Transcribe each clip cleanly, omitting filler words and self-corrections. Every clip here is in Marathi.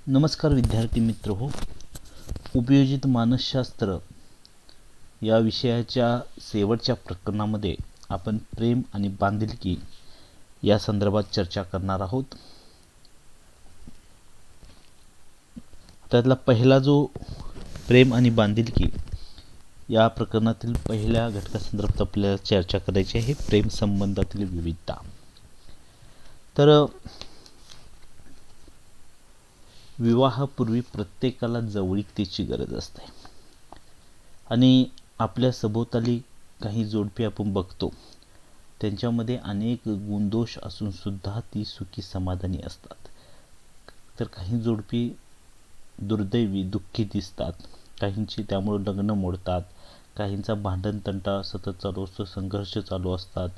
नमस्कार विद्यार्थी मित्र हो. उपयोजित मानसशास्त्र या विषयाच्या शेवटच्या प्रकरणामध्ये आपण प्रेम आणि बांधिलकी या संदर्भात चर्चा करणार आहोत. त्यातला पहिला जो प्रेम आणि बांधिलकी या प्रकरणातील पहिल्या घटकासंदर्भात आपल्याला चर्चा करायची आहे, प्रेम संबंधातील विविधता. तर विवाहापूर्वी प्रत्येकाला जवळीकतेची गरज असते आणि आपल्या सभोवताली काही जोडपी आपण बघतो, त्यांच्यामध्ये अनेक गुणदोष असून सुद्धा ती सुखी समाधानी असतात. तर काही जोडपी दुर्दैवी दुःखी दिसतात, काहींची त्यामुळे लग्न मोडतात, काहींचा भांडण तंटा सतत चालू असतो, संघर्ष चालू असतात,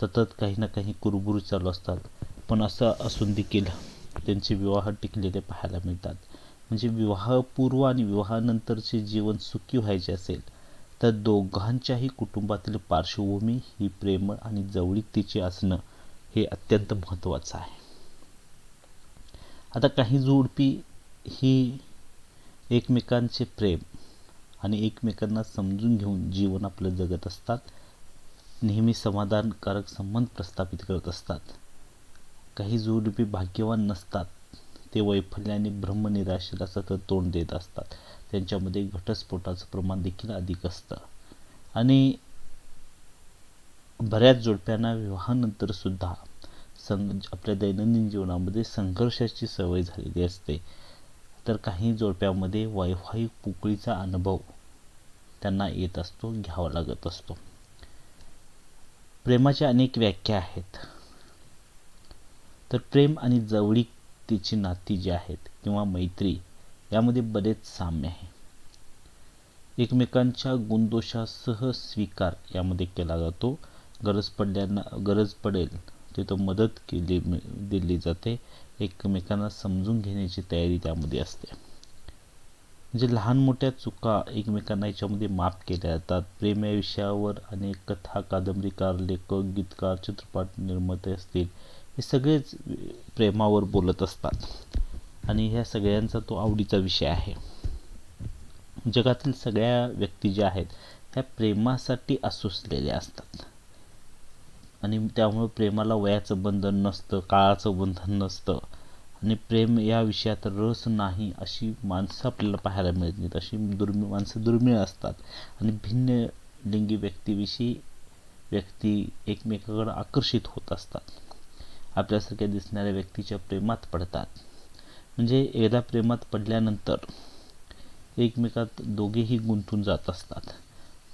सतत काही ना काही कुरबुर चालू असतात. पण असं असून देखील त्यांचे विवाह टिकलेले पाहायला मिळतात. म्हणजे विवाहपूर्व आणि विवाहानंतरचे जीवन सुखी व्हायचे असेल तर दोघांच्याही कुटुंबातील पार्श्वभूमी ही प्रेमळ आणि जवळीकतेची असणं हे अत्यंत महत्त्वाचं आहे. आता काही जोडपी ही एकमेकांचे प्रेम आणि एकमेकांना समजून घेऊन जीवन आपलं जगत असतात, नेहमी समाधानकारक संबंध प्रस्थापित करत असतात. काही जोडपी भाग्यवान नसतात, ते वैफल्याने ब्रह्मनिराशेला सतत तोंड देत असतात, त्यांच्यामध्ये घटस्फोटाचं प्रमाण देखील अधिक असतं आणि बऱ्याच जोडप्यांना विवाहानंतर सुद्धा आपल्या दैनंदिन जीवनामध्ये संघर्षाची सवय झालेली असते. तर काही जोडप्यामध्ये वैवाहिक पोकळीचा अनुभव त्यांना येत असतो, घ्यावा लागत असतो. प्रेमाच्या अनेक व्याख्या आहेत. तर प्रेम आणि जवळीकतेची नाती जी आहेत किंवा मैत्री यामध्ये बरेच साम्य आहे. एकमेकांच्या गुणदोषासह स्वीकार यामध्ये केला जातो. गरज पडेल तिथं मदत दिली जाते. एकमेकांना समजून घेण्याची तयारी त्यामध्ये असते. म्हणजे लहान मोठ्या चुका एकमेकांना याच्यामध्ये माफ केल्या जातात. प्रेम या विषयावर अनेक कथा, कादंबरीकार, लेखक, गीतकार, चित्रपट निर्माते असतील, हे सगळेच प्रेमावर बोलत असतात आणि ह्या सगळ्यांचा तो आवडीचा विषय आहे. जगातील सगळ्या व्यक्ती ज्या आहेत ह्या प्रेमासाठी असुसलेल्या असतात आणि त्यामुळे प्रेमाला वयाचं बंधन नसतं, काळाचं बंधन नसतं आणि प्रेम या विषयात रस नाही अशी माणसं आपल्याला पाहायला मिळत नाहीत. अशी माणसं दुर्मिळ असतात आणि भिन्न लिंगी व्यक्ती एकमेकाकडे आकर्षित होत असतात, आपल्यासारख्या दिसणाऱ्या व्यक्तीच्या प्रेमात पडतात. म्हणजे एकदा प्रेमात पडल्यानंतर एकमेकात दोघेही गुंतून जात असतात.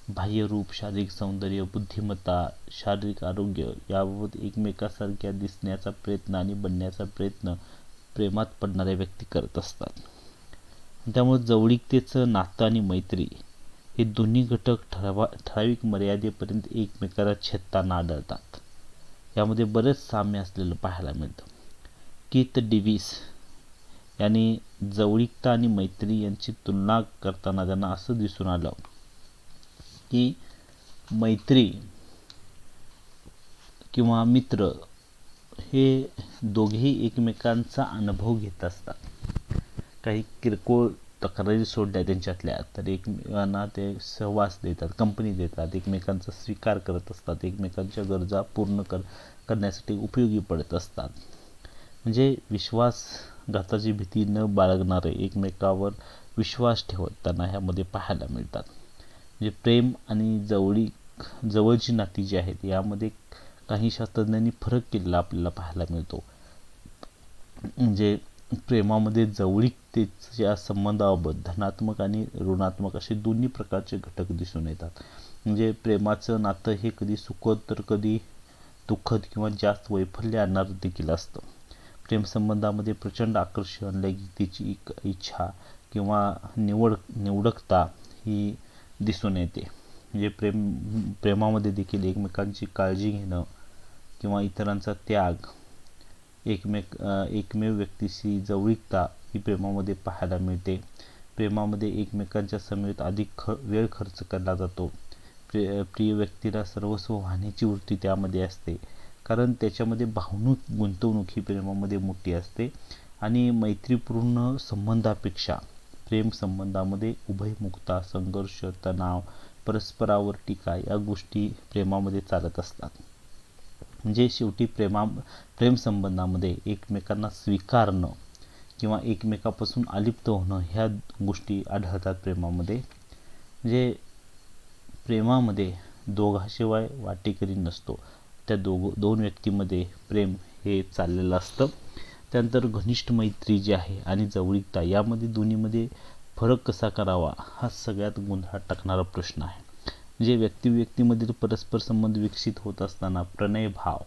बाह्य रूप, शारीरिक सौंदर्य, बुद्धिमत्ता, शारीरिक आरोग्य याबाबत एकमेकासारख्या दिसण्याचा प्रयत्न आणि बनण्याचा प्रयत्न प्रेमात पडणाऱ्या व्यक्ती करत असतात. त्यामुळे जवळीकतेचं नातं आणि मैत्री हे दोन्ही घटक ठराविक मर्यादेपर्यंत एकमेकाला छेदताना आढळतात. यामध्ये बरेच साम्य असलेलं पाहायला मिळतं. कीथ डेव्हिस यांनी जवळीकता आणि मैत्री यांची तुलना करताना त्यांना असं दिसून आलं की मैत्री किंवा मित्र हे दोघेही एकमेकांचा अनुभव घेत असतात. काही किरकोळ तक्रारी सोडल्या त्यांच्यातल्या तर एकमेकांना ते सहवास देतात, कंपनी देतात, एकमेकांचा स्वीकार करत असतात, एकमेकांच्या गरजा पूर्ण करण्यासाठी उपयोगी पडत असतात. म्हणजे विश्वासघाताची भीती न बाळगणारे, एकमेकावर विश्वास ठेवताना ह्यामध्ये पाहायला मिळतात. म्हणजे प्रेम आणि जवळची नाती जी आहेत यामध्ये काही शास्त्रज्ञांनी फरक केलेला आपल्याला पाहायला मिळतो. म्हणजे प्रेमामध्ये जवळीकतेच्या संबंधाबाबत धनात्मक आणि ऋणात्मक असे दोन्ही प्रकारचे घटक दिसून येतात. म्हणजे प्रेमाचं नातं हे कधी सुखद तर कधी दुःखद किंवा जास्त वैफल्य आणणारं देखील असतं. प्रेमसंबंधामध्ये प्रचंड आकर्षण, लैंगिकतेची इच्छा किंवा निवडकता ही दिसून येते. म्हणजे प्रेमामध्ये देखील एकमेकांची काळजी घेणं किंवा इतरांचा त्याग, एकमेव व्यक्तीशी जवळीकता ही प्रेमामध्ये पाहायला मिळते. प्रेमामध्ये एकमेकांच्या समेत अधिक वेळ खर्च केला जातो. प्रिय व्यक्तीला सर्वस्व वाहण्याची वृत्ती त्यामध्ये असते, कारण त्याच्यामध्ये भावनिक गुंतवणूक ही प्रेमामध्ये मोठी असते आणि मैत्रीपूर्ण संबंधापेक्षा प्रेम संबंधामध्ये उभयमुखता, संघर्ष, तणाव, परस्परावर टीका या गोष्टी प्रेमामध्ये चालत असतात. म्हणजे शेवटी प्रेम संबंधामध्ये एकमेकांना स्वीकारणं किंवा एकमेकापासून अलिप्त होणं ह्या गोष्टी आढळतात प्रेमामध्ये. म्हणजे प्रेमामध्ये दोघाशिवाय वाटेकरी नसतो. त्या दोन व्यक्तीमध्ये प्रेम हे चाललेलं असतं. त्यानंतर घनिष्ठ मैत्री जी आहे आणि जवळीकता यामध्ये दोन्हीमध्ये फरक कसा करावा हा सगळ्यात गोंधळात टाकणारा प्रश्न आहे. म्हणजे व्यक्तीमधील परस्पर संबंध विकसित होत असताना प्रणय भाव,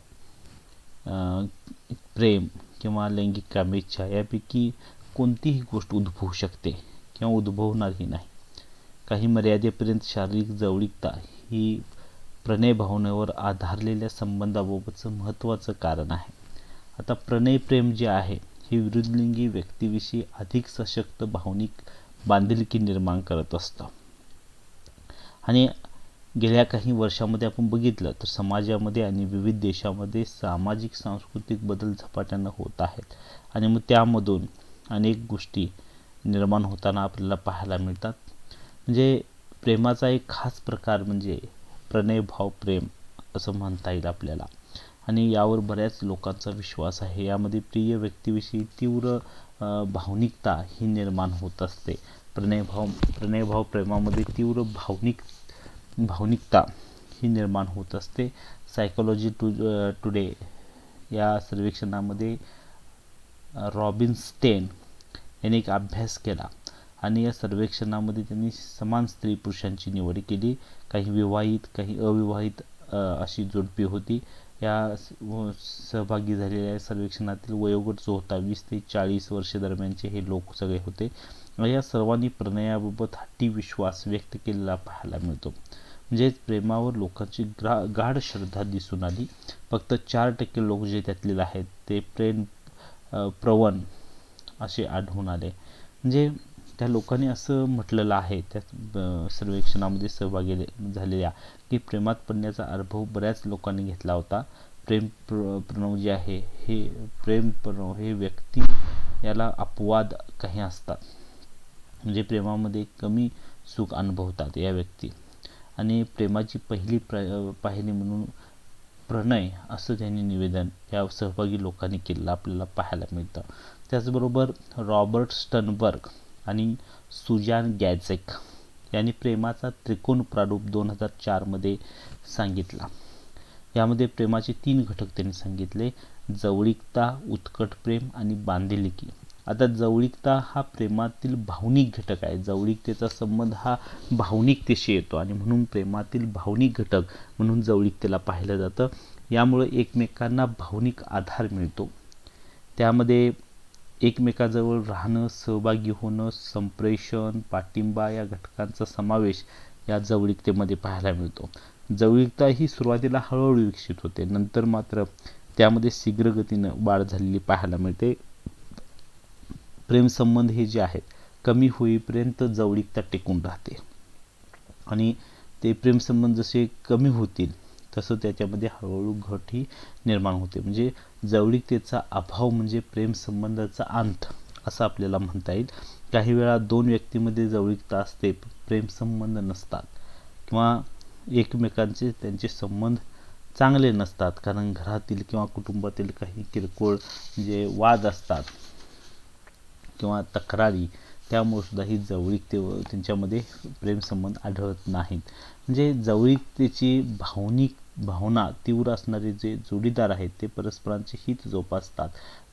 प्रेम किंवा लैंगिक कामेच्छा यापैकी कोणतीही गोष्ट उद्भवू शकते किंवा उद्भवणारही नाही. काही मर्यादेपर्यंत शारीरिक जवळीकता ही प्रणय भावनेवर आधारलेल्या संबंधाबाबतचं महत्त्वाचं कारण आहे. आता प्रेम जे आहे हे विरुद्धलिंगी व्यक्तीविषयी अधिक सशक्त भावनिक बांधिलकी निर्माण करत असतं. आणि गेल्या काही वर्षामध्ये आपण बघितलं तर समाजामध्ये आणि विविध देशामध्ये सामाजिक सांस्कृतिक बदल झपाट्यानं होत आहेत आणि मग त्यामधून अनेक गोष्टी निर्माण होताना आपल्याला पाहायला मिळतात. म्हणजे प्रेमाचा एक खास प्रकार म्हणजे प्रणयभाव प्रेम असं म्हणता येईल आपल्याला. आणि यावर बऱ्याच लोकांचा विश्वास आहे. यामध्ये प्रिय व्यक्तीविषयी तीव्र भावनिकता ही निर्माण होत असते. प्रणयभाव प्रेमामध्ये तीव्र भावनिकता ही निर्माण होत असते. सायकोलॉजी टुडे या सर्वेक्षणामध्ये रॉबिन स्टेन यांनी एक अभ्यास केला आणि या सर्वेक्षणामध्ये त्यांनी समान स्त्री पुरुषांची निवड केली. काही विवाहित, काही अविवाहित अशी जोडपी होती. या सहभागी झालेल्या सर्वेक्षणातील वयोगट जो होता 20 ते 40 वर्ष दरम्यानचे हे लोक सगळे होते. या सर्वांनी प्रणयाबाबत हट्टी विश्वास व्यक्त केलेला पाहायला मिळतो. म्हणजे प्रेमावर लोकांची गाढ श्रद्धा दिसून आली. फक्त 4% लोक जे त्यातले आहेत ते प्रेम प्रवण असे आढळून आले. म्हणजे त्या लोकांनी असं म्हटलेलं आहे त्या सर्वेक्षणामध्ये सहभागी झालेल्या की प्रेमात पडण्याचा अनुभव बऱ्याच लोकांनी घेतला होता. प्रणव जे आहे हे व्यक्ती याला अपवाद काही असतात. म्हणजे प्रेमामध्ये कमी सुख अनुभवतात या व्यक्ती आणि प्रेमाची पहिली पाहिली म्हणून प्रणय असं त्यांनी निवेदन या सहभागी लोकांनी केलेलं आपल्याला पाहायला मिळतं. त्याचबरोबर रॉबर्ट स्टर्नबर्ग आणि सुजान गॅझेक यांनी प्रेमाचा त्रिकोण प्रारूप 2004 मध्ये सांगितला. यामध्ये प्रेमाचे 3 घटक त्यांनी सांगितले: जवळीकता, उत्कट प्रेम आणि बांधिलकी. आता जवळीकता हा प्रेमातील भावनिक घटक आहे. जवळीकतेचा संबंध हा भावनिकतेशी येतो आणि म्हणून प्रेमातील भावनिक घटक म्हणून जवळीकतेला पाहिलं जातं. यामुळे एकमेकांना भावनिक आधार मिळतो. त्यामध्ये एकमेकाजवळ राहणं, सहभागी होणं, संप्रेषण, पाठिंबा या घटकांचा समावेश या जवळीकतेमध्ये पाहायला मिळतो. जवळीकता ही सुरुवातीला हळूहळू विकसित होते, नंतर मात्र त्यामध्ये शीघ्र गतीनं वाढ झालेली पाहायला मिळते. प्रेमसंबंध हे जे आहेत कमी होईपर्यंत जवळीकता टिकून राहते आणि ते प्रेमसंबंध जसे कमी होतील तसं त्याच्यामध्ये हळूहळू घटही निर्माण होते. म्हणजे जवळीकतेचा अभाव म्हणजे प्रेमसंबंधाचा अंत असं आपल्याला म्हणता येईल. काही वेळा 2 व्यक्तींमध्ये जवळीकता असते, प्रेमसंबंध नसतात किंवा एकमेकांचे त्यांचे संबंध चांगले नसतात कारण घरातील किंवा कुटुंबातील काही किरकोळ जे वाद असतात किंवा तक्रारी, त्यामुळे सुद्धा ही जवळीकते त्यांच्यामध्ये प्रेमसंबंध आढळत नाहीत. म्हणजे जवळीकतेची भावना तीव्र असणारे जे जोडीदार आहेत ते परस्परांचे हित जोपासतात.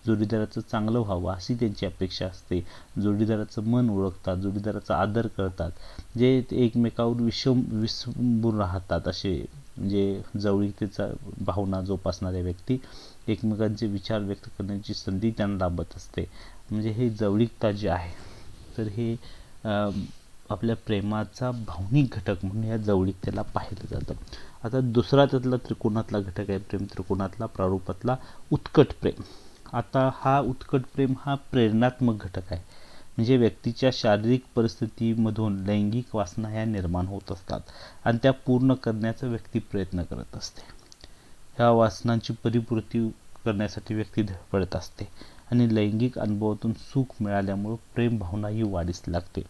जोडीदाराचं चांगलं व्हावं अशी त्यांची अपेक्षा असते. जोडीदाराचं मन ओळखतात, जोडीदाराचा आदर करतात, जे एकमेकावर विसंबून राहतात. असे म्हणजे जवळीकतेचा भावना जोपासणाऱ्या व्यक्ती एकमेकांचे विचार व्यक्त करण्याची संधी त्यांना लाभत असते. म्हणजे हे जवळीकता जे आहे तर हे आपल्या प्रेमाचा भावनिक घटक म्हणून या जवळीकतेला पाहिलं जातं. आता दुसरा त्यातला त्रिकोणातला घटक आहे प्रेम त्रिकोणातला प्रारूपातला उत्कट प्रेम. आता हा उत्कट प्रेम हा प्रेरणात्मक घटक आहे. म्हणजे व्यक्तीच्या शारीरिक परिस्थितीमधून लैंगिक वासना ह्या निर्माण होत असतात आणि त्या पूर्ण करण्याचा व्यक्ती प्रयत्न करत असते. ह्या वासनांची परिपूर्ती करण्यासाठी व्यक्ती धडपडत असते आणि लैंगिक अनुभवातून सुख मिळाल्यामुळे प्रेम भावनाही वाढीस लागते.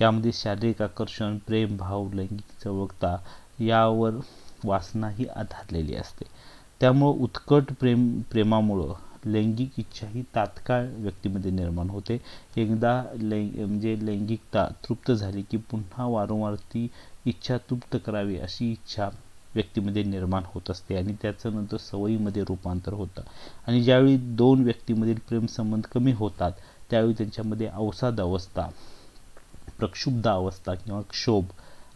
यामध्ये शारीरिक आकर्षण, प्रेम भाव, लैंगिक जवळता यावर वासना ही आधारलेली असते. त्यामुळं उत्कट प्रेमामुळं लैंगिक इच्छा ही तात्काळ व्यक्तीमध्ये निर्माण होते. एकदा म्हणजे लैंगिकता तृप्त झाली की पुन्हा वारंवार ती इच्छा तृप्त करावी अशी इच्छा व्यक्तीमध्ये निर्माण होत असते आणि त्याचं नंतर सवयीमध्ये रूपांतर होतं. आणि ज्यावेळी दोन व्यक्तीमधील प्रेमसंबंध कमी होतात त्यावेळी त्यांच्यामध्ये अवसाद अवस्था, प्रक्षुब्ध अवस्था किंवा क्षोभ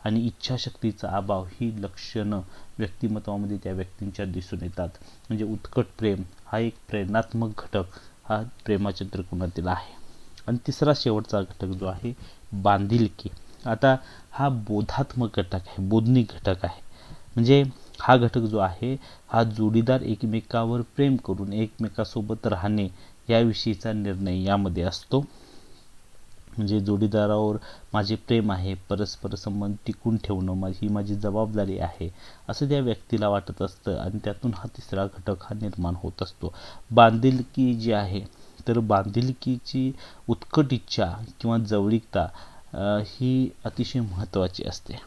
आणि इच्छाशक्तीचा अभाव ही लक्षणं व्यक्तिमत्वामध्ये त्या व्यक्तींच्या दिसून येतात. म्हणजे उत्कट प्रेम हा एक प्रेरणात्मक घटक हा प्रेमाच्या त्रिकोणातील आहे. आणि तिसरा शेवटचा घटक जो आहे बांधिलकी. आता हा बोधात्मक घटक आहे, बोधनिक घटक आहे. म्हणजे हा घटक जो आहे हा जोडीदार एकमेकावर प्रेम करून एकमेकासोबत राहणे याविषयीचा निर्णय यामध्ये असतो. म्हणजे जोडीदारावर माझे प्रेम आहे, परस्पर संबंध टिकून ठेवणं ही माझी जबाबदारी आहे असं त्या व्यक्तीला वाटत असतं आणि त्यातून हा तिसरा घटक हा निर्माण होत असतो. बांधिलकी जी आहे तर बांधिलकीची उत्कट इच्छा किंवा जवळीकता ही अतिशय महत्त्वाची असते.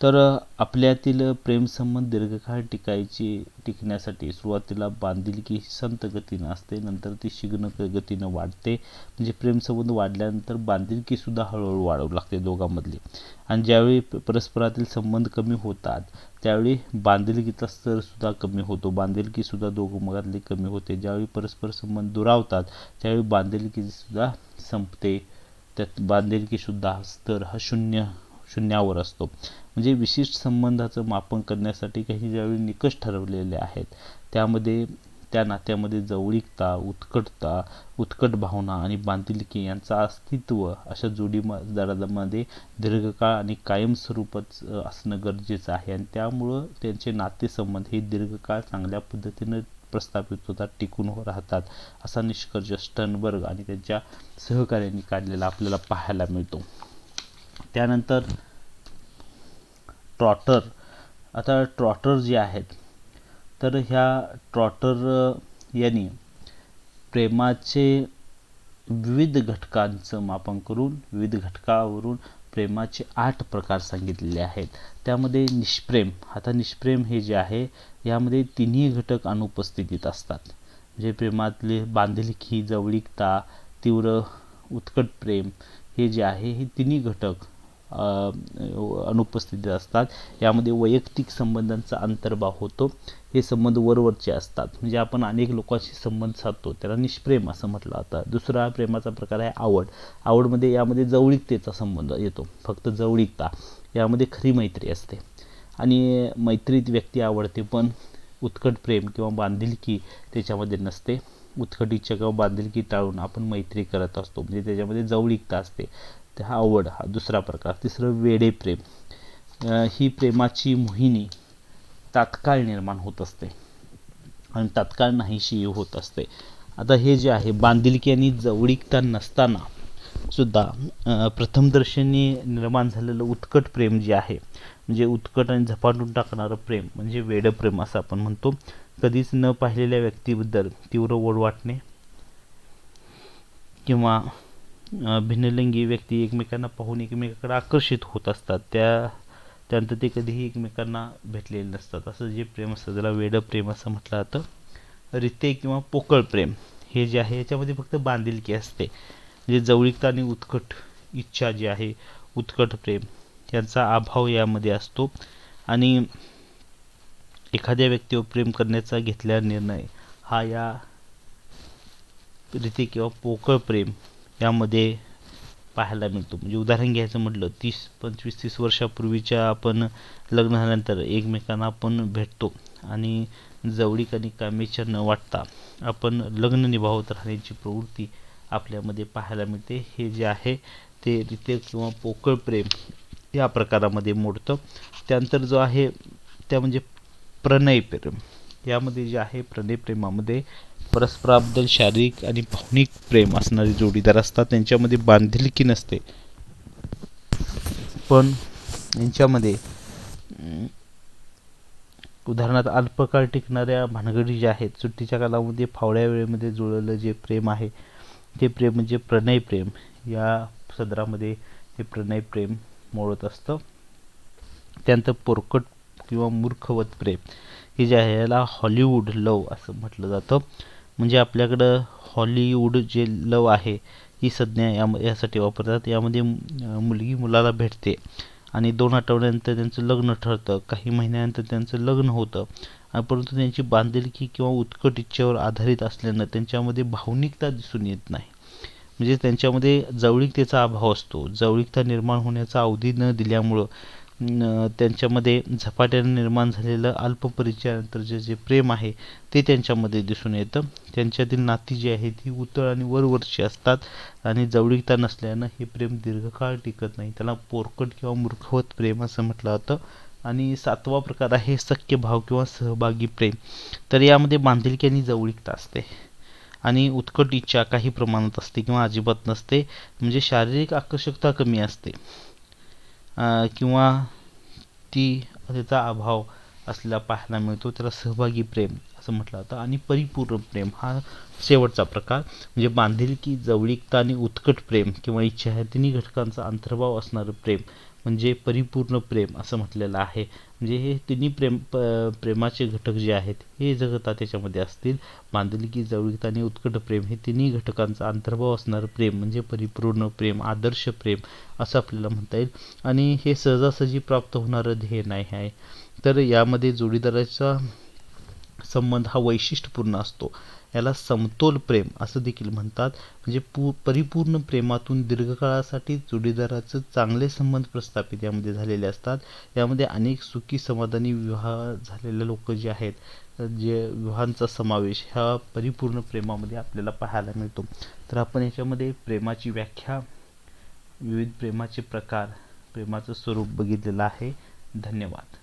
तर आपल्यातील प्रेमसंबंध दीर्घकाळ टिकण्यासाठी सुरुवातीला बांधिलकी संत गतीनं असते, नंतर ती शीघ्र गतीनं वाढते. म्हणजे प्रेमसंबंध वाढल्यानंतर बांधिलकी सुद्धा हळूहळू वाढवू लागते दोघांमधली. आणि ज्यावेळी परस्परातील संबंध कमी होतात त्यावेळी बांधिलकीचा स्तर सुद्धा कमी होतो, बांधिलकी सुद्धा दोघांमधली कमी होते. ज्यावेळी परस्पर संबंध दुरावतात त्यावेळी बांधिलकी सुद्धा संपते, त्यात बांधिलकी सुद्धा स्तर हा शून्यावर असतो. म्हणजे विशिष्ट संबंधाचं मापन करण्यासाठी काही ज्यावेळी निकष ठरवलेले आहेत त्यामध्ये त्या नात्यामध्ये जवळीकता, उत्कटता, उत्कट भावना आणि बांधिलकी यांचं अस्तित्व अशा जोडीदारामध्ये दीर्घकाळ आणि कायमस्वरूपच असणं गरजेचं आहे. आणि त्यामुळं त्यांचे नातेसंबंध हे दीर्घकाळ चांगल्या पद्धतीनं प्रस्थापित होतात, टिकून राहतात असा निष्कर्ष स्टर्नबर्ग आणि त्यांच्या सहकार्यांनी काढलेला आपल्याला पाहायला मिळतो. त्यानंतर ट्रॉटर. आता ट्रॉटर जे आहेत तर ह्या ट्रॉटर यांनी प्रेमाचे विविध घटकांचं मापन करून विविध घटकावरून प्रेमाचे 8 प्रकार सांगितलेले आहेत. त्यामध्ये निष्प्रेम. आता निष्प्रेम हे जे आहे यामध्ये तिन्ही घटक अनुपस्थितीत असतात. म्हणजे प्रेमातले बांधिलकी, जवळीकता, तीव्र उत्कट प्रेम हे जे आहे हे तिन्ही घटक अनुपस्थित असतात. यामध्ये वैयक्तिक संबंधांचा अंतर्भाव होतो. हे संबंध वरवरचे असतात. म्हणजे आपण अनेक लोकांशी संबंध साधतो त्याला निष्प्रेम असं म्हटलं जातं. दुसरा प्रेमाचा प्रकार आहे आवड. आवडमध्ये यामध्ये जवळीकतेचा संबंध येतो, फक्त जवळीकता. यामध्ये खरी मैत्री असते आणि मैत्रीत व्यक्ती आवडते, पण उत्कट प्रेम किंवा बांधिलकी त्याच्यामध्ये नसते. उत्कट इच्छा किंवा बांधिलकी टाळून आपण मैत्री करत असतो, म्हणजे त्याच्यामध्ये जवळीकता असते. हा आवड हा दुसरा प्रकार. तिसरं वेडे प्रेम. ही प्रेमाची मोहिनी तात्काळ निर्माण होत असते आणि तात्काळ नाहीशी होत असते. आता हे जे आहे बांधिलकी आणि जवळीकता नसताना सुद्धा प्रथमदर्शनी निर्माण झालेलं उत्कट प्रेम जे आहे, म्हणजे उत्कट आणि झपाटून टाकणारं प्रेम म्हणजे वेडं प्रेम असं आपण म्हणतो. कधीच न पाहिलेल्या व्यक्तीबद्दल तीव्र ओढ वाटणे किंवा भिन्नलिंगी व्यक्ती एकमेकांना पाहून एकमेकांकडे आकर्षित होत असतात, त्यानंतर ते कधीही एकमेकांना भेटलेले नसतात. असं जे प्रेम असतं त्याला वेडं प्रेम असं म्हटलं जातं. रिते किंवा पोकळ प्रेम हे जे आहे याच्यामध्ये फक्त बांधिलकी असते. म्हणजे जवळीकता आणि उत्कट इच्छा जी आहे, उत्कट प्रेम यांचा अभाव यामध्ये असतो. आणि एखाद्या व्यक्तीवर प्रेम करण्याचा घेतलेला निर्णय हा या रिते किंवा पोकळ प्रेम यामध्ये पाहायला मिळतो. म्हणजे उदाहरण घ्यायचं म्हटलं 25-30 वर्षापूर्वीच्या आपण लग्न झाल्यानंतर एकमेकांना आपण भेटतो आणि जवळीक आणि कामेच्छा न वाटता आपण लग्न निभावत राहण्याची प्रवृत्ती आपल्यामध्ये पाहायला मिळते. हे जे आहे ते रिते किंवा पोकळ प्रेम या प्रकारामध्ये मोडतं. त्यानंतर जो आहे त्या म्हणजे प्रणय प्रेम. यामध्ये जे आहे प्रणय प्रेमामध्ये परस्पराबद्दल शारीरिक आणि भावनिक प्रेम असणारे जोडीदार असतात. त्यांच्यामध्ये बांधिलकी नसते, पण यांच्यामध्ये उदाहरणार्थ अल्पकाळ टिकणाऱ्या भानगडी ज्या आहेत, सुट्टीच्या कालामध्ये फावल्या वेळेमध्ये जुळलेलं जे प्रेम आहे ते प्रेम म्हणजे प्रणय प्रेम. या सदरामध्ये हे प्रणय प्रेम मोडत असतं. त्यानंतर पोरकट किंवा मूर्खवत प्रेम हे जे आहे याला हॉलिवूड लव असं म्हटलं जातं. म्हणजे आपल्याकडं हॉलिवूड जे लव आहे ही संज्ञा यासाठी वापरतात. यामध्ये मुलगी मुलाला भेटते आणि 2 आठवड्यानंतर त्यांचं लग्न ठरतं, काही महिन्यानंतर त्यांचं लग्न होतं, परंतु त्यांची बांधिलकी किंवा उत्कट इच्छेवर आधारित असल्यानं त्यांच्यामध्ये भावनिकता दिसून येत नाही. म्हणजे त्यांच्यामध्ये जवळीकतेचा अभाव असतो. जवळीकता निर्माण होण्याचा अवधी न दिल्यामुळं त्यांच्यामध्ये झपाट्याने निर्माण झालेलं अल्प परिचयानंतरचे जे प्रेम आहे ते त्यांच्यामध्ये दिसून येतं. त्यांच्यातील नाती जी आहेत ती उतळ आणि वरवरची असतात आणि जवळीकता नसल्यानं हे प्रेम दीर्घकाळ टिकत नाही. त्याला पोरकट किंवा मूर्खवत प्रेम असं म्हटलं जातं. आणि 7वा प्रकार आहे सख्य भाव किंवा सहभागी प्रेम. तर यामध्ये बांधिलकी आणि जवळीकता असते आणि उत्कट इच्छा काही प्रमाणात असते किंवा अजिबात नसते. म्हणजे शारीरिक आकर्षकता कमी असते किंवा त्याचा अभाव असलेला पाहायला मिळतो. त्याला सहभागी प्रेम असं म्हटलं जातं. आणि परिपूर्ण प्रेम हा शेवटचा प्रकार. म्हणजे बांधिलकी, जवळीकता आणि उत्कट प्रेम किंवा इच्छा ह्या तिन्ही घटकांचा अंतर्भाव असणारं प्रेम म्हणजे परिपूर्ण प्रेम असं म्हटलेलं आहे. म्हणजे हे तिन्ही प्रेमाचे घटक जे आहेत हे जर त्याच्यामध्ये असतील, बांधिलकी, जवळीकता आणि उत्कट प्रेम हे तिन्ही घटकांचा अंतर्भाव असणारं प्रेम म्हणजे परिपूर्ण प्रेम, आदर्श प्रेम असं आपल्याला म्हणता येईल. आणि हे सहजासहजी प्राप्त होणारं ध्येय नाही आहे. तर यामध्ये जोडीदाराचा संबंध हा वैशिष्ट्यपूर्ण असतो. याला समतोल प्रेम असं देखील म्हणतात. म्हणजे परिपूर्ण प्रेमातून दीर्घकाळासाठी जोडीदाराचे चांगले संबंध प्रस्थापित यामध्ये झालेले असतात. यामध्ये अनेक सुखी समाधानी विवाह झालेले लोक जे आहेत, जे विवाहांचा समावेश ह्या परिपूर्ण प्रेमामध्ये आपल्याला पाहायला मिळतो. तर आपण याच्यामध्ये प्रेमाची व्याख्या, विविध प्रेमाचे प्रकार, प्रेमाचं स्वरूप बघितलेलं आहे. धन्यवाद.